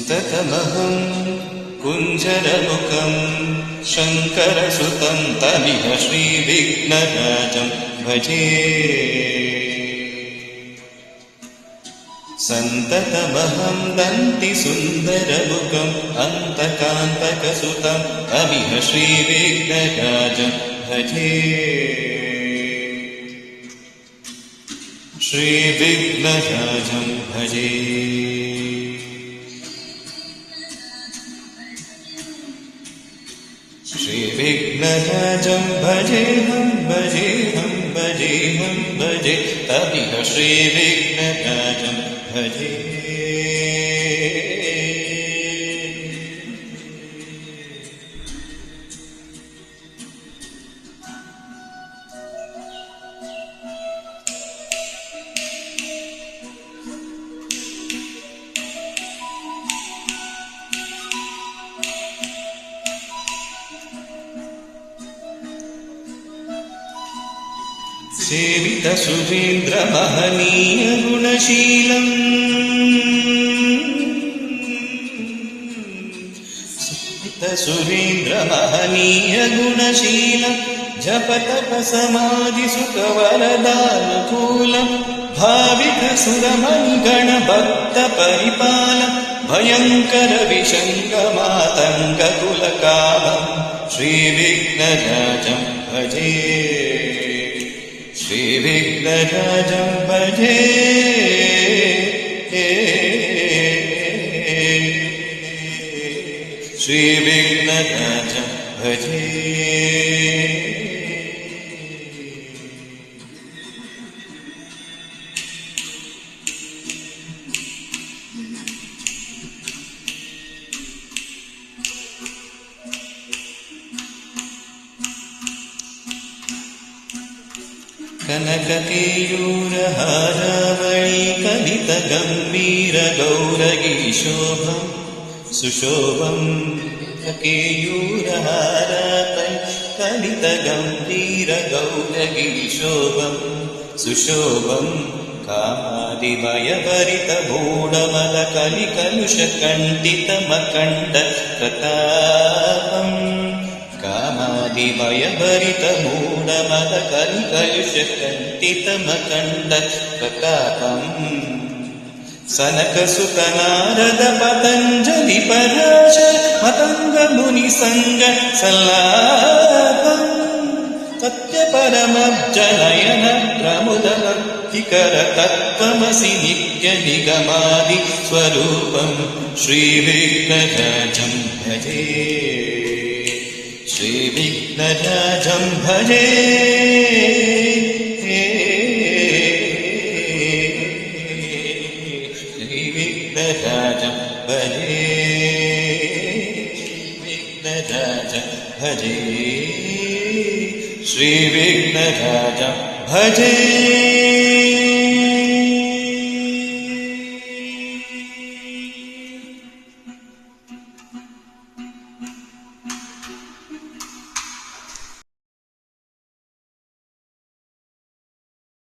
सन्ततमहं कुञ्जरमुखं शङ्करसुतं तमिह श्रीविघ्नराजं भजे। सन्ततमहं दन्तिसुन्दरमुखम् अन्तकान्तकसुतं तमिह श्रीविघ्नराजं भजे। श्रीविघ्नराजं भजे। श्रीविघ्नराजं भजेऽहं भजेऽहं भजेऽहं भजे तमिह श्रीविघ्नराजं भजे। सेवितसुरेन्द्रमहनीय गुणशीलम् सेवितसुरेन्द्रमहनीय गुणशीलम् जपतपसमाधिसुखवरदानुकूलम् भाविकसुरमणिगणभक्तपरिपालम् भयङ्कर विशङ्कमातङ्गकुलकामम् श्रीविघ्नराजं भजे। श्रीविघ्नराजं भजे। श्रीविघ्नराजं भजे। कनककेयूरहारावळी कलितगम्भीरगौरगीशोभं सुशोभं केयूरहारावळी कलितगम्भीरगौरगीशोभं सुशोभं कामादिमयभरितमूढमलकलिकलुषकण्डितमकण्डप्रतापम् कामादिमयभरितमूढमलकलिकलुषकण्डितमकण्डप्रतापम् सनकसुतनारद पतञ्जलि पराशर मतङ्गमुनिसङ्ग सल्लापम् सत्यपरमब्जनयन प्रमुदभक्तिकर तत्त्वमसि नित्यनिगमादि स्वरूपं श्रीविघ्नराजं भजे। श्रीविघ्नराजं भजे। श्रीविघ्नराजं भजे। श्रीविघ्नराजं भजे। श्रीविघ्नराजं भजे।